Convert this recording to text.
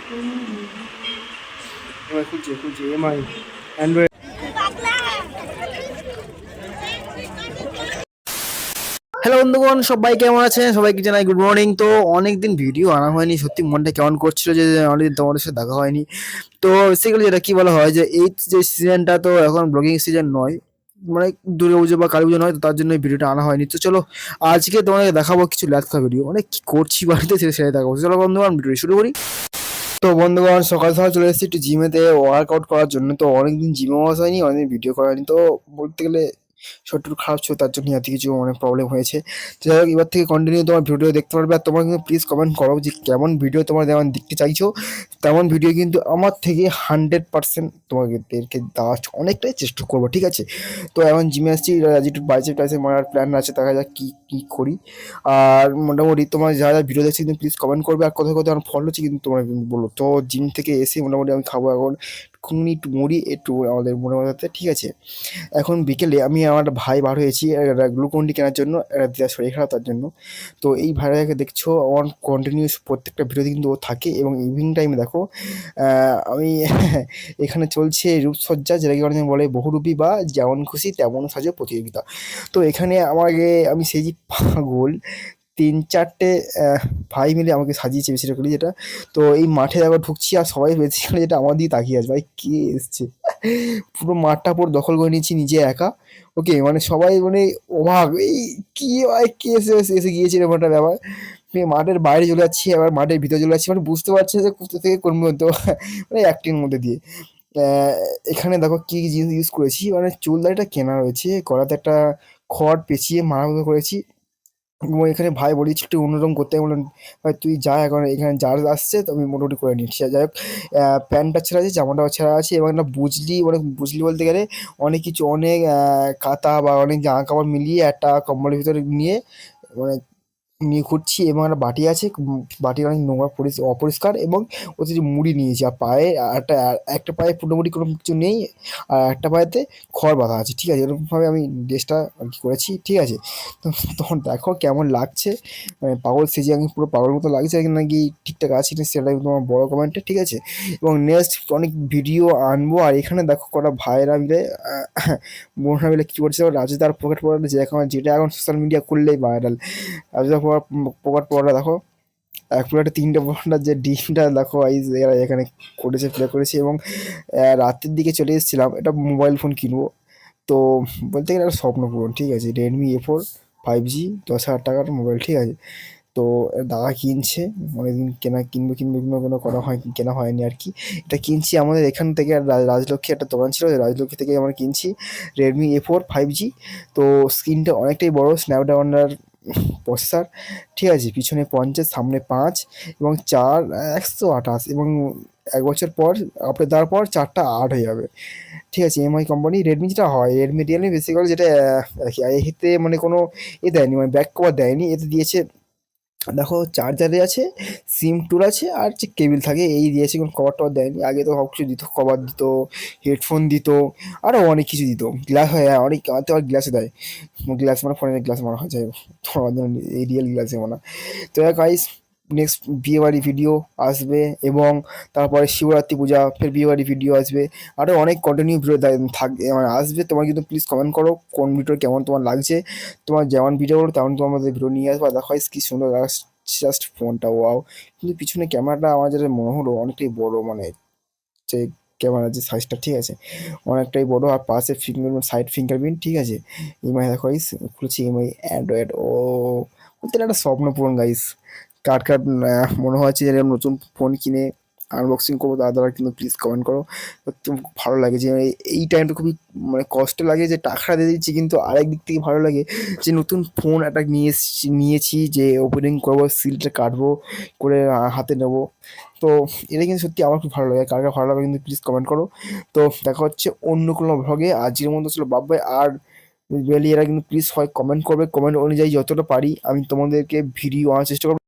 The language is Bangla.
এমআই খুলছে এমআই অ্যান্ড্রয়েড। হ্যালো বন্ধুগণ, সবাই কেমন আছেন? সবাইকে জানাই গুড মর্নিং। তো অনেকদিন ভিডিও আনা হয়নি, সত্যি মনটা কেমন করছিল যে অনেকদিন তোমাদের সাথে দেখা হয়নি। তো বেসিক্যালি যেটা কি বলা হয় যে এই যে সিজনটা তো এখন ব্লগিং সিজন নয়, মানে দুর্গাপুজো বা কালী পুজো নয়, তো তার জন্য এই ভিডিওটা আনা হয়নি। তো চলো আজকে তোমাকে দেখাবো কিছু ল্যাথা ভিডিও, মানে কি করছি বাড়িতে সেটা দেখাবো। চলো বন্ধুগণ ভিডিও শুরু করি। তো বন্ধুগণ সকাল সকাল চলে এসেছি একটু জিমেতে ওয়ার্কআউট করার জন্য। তো অনেকদিন জিমে আসা হয়নি, অনেকদিন ভিডিও করা হয়নি। তো বলতে গেলে শরীরটা একটু খারাপ ছিল, তার জন্য এত কিছু অনেক প্রবলেম হয়েছে। তো যাই হোক, এবার থেকে কন্টিনিউ তোমার ভিডিও দেখতে পারবে। আর তোমরা কিন্তু প্লিজ কমেন্ট করো যে কেমন ভিডিও তোমরা যেমন দেখতে চাইছো, তেমন ভিডিও কিন্তু আমার থেকে 100% তোমাদেরকে দেওয়ার অনেকটাই চেষ্টা করবো, ঠিক আছে? তো এখন জিমে আসছি, একটু বাইসেপ টাইসেপ মারার প্ল্যান আছে, দেখা যাক কী কী করি। আর মোটামুটি তোমার যারা যারা ভিডিও দেখছি কিন্তু প্লিজ কমেন্ট করবে। আর কোথাও কোথাও আমার ফলো হচ্ছে কিন্তু তোমরা কিন্তু বলো। তো জিম থেকে এসে মোটামুটি আমি খাবো এখন খুনি, একটু মুড়ি, একটু আমাদের মনে মতো, ঠিক আছে? এখন বিকেলে আমি আমার ভাই বার হয়েছি একটা গ্লুকন-ডি কেনার জন্য, একটা শরীর খারাপ তার জন্য। তো এই ভাইটাকে দেখছো আমার কন্টিনিউস প্রত্যেকটা ভিডিওতে কিন্তু ও থাকে। এবং ইভিনিং টাইমে দেখো আমি এখানে চলছে রূপসজ্জা, যেটাকে অনেকে বলে বহুরূপী বা যেমন খুশি তেমন সাজো প্রতিযোগিতা। তো এখানে আমাকে আমি সেই যে পাগল ৩-৪টে ভাই মিলে আমাকে সাজিয়েছে বেসিক্যালি যেটা। তো এই মাঠে দেখো ঢুকছি আর সবাই বেসিক্যালি যেটা আমার দিকে তাকিয়ে আছে, ভাই কে এসছে? পুরো মাঠটা পুরো দখল করে নিয়েছি নিজে একা। ওকে, মানে সবাই মানে অবাক, এই কি ভাই কে এসে এসে এসে গিয়েছে এরকম একটা ব্যাপার। আমি মাঠের বাইরে চলে যাচ্ছি, আবার মাঠের ভিতরে চলে যাচ্ছি, মানে বুঝতে পারছি যে কোথা থেকে কোন পর্যন্ত মানে অ্যাক্টিং মধ্যে দিয়ে। আহ, এখানে দেখো কি কি জিনিস ইউজ করেছি, মানে চুলদারিটা কেনা রয়েছে, গলাতে একটা খড় পেঁচিয়ে মারা মতো করেছি। এবং এখানে ভাই বলেছি একটু অন্যরকম করতে, আমি বললাম ভাই তুই যা, এখন এখানে যার আসছে তো আমি মোটামুটি করে নিচ্ছি। যাই হোক, প্যান্টটা ছেঁড়া আছে, জামাটাও ছেঁড়া আছে, এবং একটা বুজলি, মানে বুজলি বলতে গেলে অনেক কিছু, অনেক কাঁথা বা অনেক জামা কাপড় মিলিয়ে একটা কম্বলের ভিতরে নিয়ে মানে নিয়ে ঘুরছি। এবং একটা বাটি আছে, বাটি অনেক নোংরা অপরিষ্কার, এবং ওতে যে মুড়ি নিয়েছি। আর পায়ে একটা পায়ে মোটামুটি কোনো কিছু নেই, আর একটা পায়েতে খড় বাঁধা আছে, ঠিক আছে? এরকমভাবে আমি ড্রেসটা আর কি করেছি, ঠিক আছে? তো তখন দেখো কেমন লাগছে, মানে পাগল সেজে আমি পুরো পাগল মতো লাগছে নাকি ঠিকঠাক আছি না, সেটা তোমার বড় কমেন্টে, ঠিক আছে? এবং নেক্সট অনেক ভিডিও আনবো। আর এখানে দেখো কটা ভাইয়েরা মিলে বোনরা মিলে কী করছে, রাজুদার পকেট পড়া, যে এখন যেটা এখন সোশ্যাল মিডিয়া করলেই ভাইরাল। রাজুদার পকেট পড়াটা দেখো, এক প্লেটে 3টে পরোটার যে ডিমটা দেখো গাইস, এরা এখানে করেছে, প্লে করেছে। এবং রাতের দিকে চলে এসেছিলাম একটা মোবাইল ফোন কিনবো। তো বলতে গেলে একটা স্বপ্ন পূরণ, ঠিক আছে? Redmi A4 5G 10,000 টাকার মোবাইল, ঠিক আছে? তো দাদা কিনছে, অনেকদিন কিনবো কোনো করা হয়, কেনা হয়নি আর কি। এটা কিনছি আমাদের এখান থেকে, রাজলক্ষ্মী একটা দোকান ছিল, ওই রাজলক্ষ্মী থেকে আমরা কিনছি Redmi A4 5G। তো স্ক্রিনটা অনেকটাই বড়, স্ন্যাপড্রাগনের প্রসেসর, ঠিক আছে? পিছনে 50, সামনে 5, এবং 128, এবং 1 বছর পর আপডেট দেওয়ার পর 4টা 8 হয়ে যাবে, ঠিক আছে? এমআই কোম্পানি রেডমি যেটা হয়, রিয়েলমি বেসিক্যালি যেটা আর কি, এতে মানে কোনো দেয়নি, মানে ব্যাক কভার দেয়নি, এতে দিয়েছে দেখো চার্জারে আছে, সিম টুল আছে, আর যে কেবিল থাকে এই দিয়েছে, কোনো কভার টভার দেয়নি। আগে তো সব কিছু দিত, কভার দিত, হেডফোন দিত, আরও অনেক কিছু দিত, গ্লাস হয়, হ্যাঁ অনেক, তো আর গ্লাসে দেয়, গ্লাস মানে ফোনের গ্লাস মারা হয়, যাই হোক তোমার জন্য এই রিয়েল গ্লাসে মানা। তো গাইস, নেক্সট বিয়েবাড়ি ভিডিও আসবে, এবং তারপরে শিবরাত্রি পূজা, ফের বিয়েবাড়ি ভিডিও আসবে, আরও অনেক কন্টিনিউ ভিডিও থাকবে, মানে আসবে। তোমার কিন্তু প্লিজ কমেন্ট করো কোন ভিডিও কেমন তোমার লাগছে। তোমার যেমন ভিডিও করো তেমন তোমার মধ্যে ভিডিও নিয়ে আসবো। আর দেখো কি সুন্দর লাগছে জাস্ট ফোনটা, ওয়াও! কিন্তু পিছনে ক্যামেরাটা আমার যেটা মনে হলো অনেকটাই বড়, মানে যে ক্যামেরার যে সাইজটা, ঠিক আছে? অনেকটাই বড়। আর পাশে সাইড ফিঙ্গারপ্রিন্ট, ঠিক আছে? এমআই দেখো গাইস, খুলেছি এমআই অ্যান্ড্রয়েড, ও বলতে গেলে একটা স্বপ্ন পূরণ গাইস। কার কার মনে হচ্ছে যে এরকম নতুন ফোন কিনে আনবক্সিং করবো, তারা কিন্তু প্লিজ কমেন্ট করো। সত্যি খুব ভালো লাগে যে এই টাইমটা খুবই মানে কষ্ট লাগে যে টাকাটা দিয়ে দিচ্ছি, কিন্তু আরেক দিক থেকে ভালো লাগে যে নতুন ফোন একটা নিয়েছি, যে ওপেনিং করবো, সিলটা কাটবো, করে হাতে নেবো। তো এটা কিন্তু সত্যি আমার খুব ভালো লাগে। কার কার ভালো লাগে কিন্তু প্লিজ কমেন্ট করো। তো দেখা হচ্ছে অন্য কোনো ভ্লগে। আজকের মতো ছিল বাই বাই। আর এরা কিন্তু প্লিজ হয় কমেন্ট করবে, কমেন্ট অনুযায়ী যতটা পারি আমি তোমাদেরকে ভিডিও আনার চেষ্টা করবো।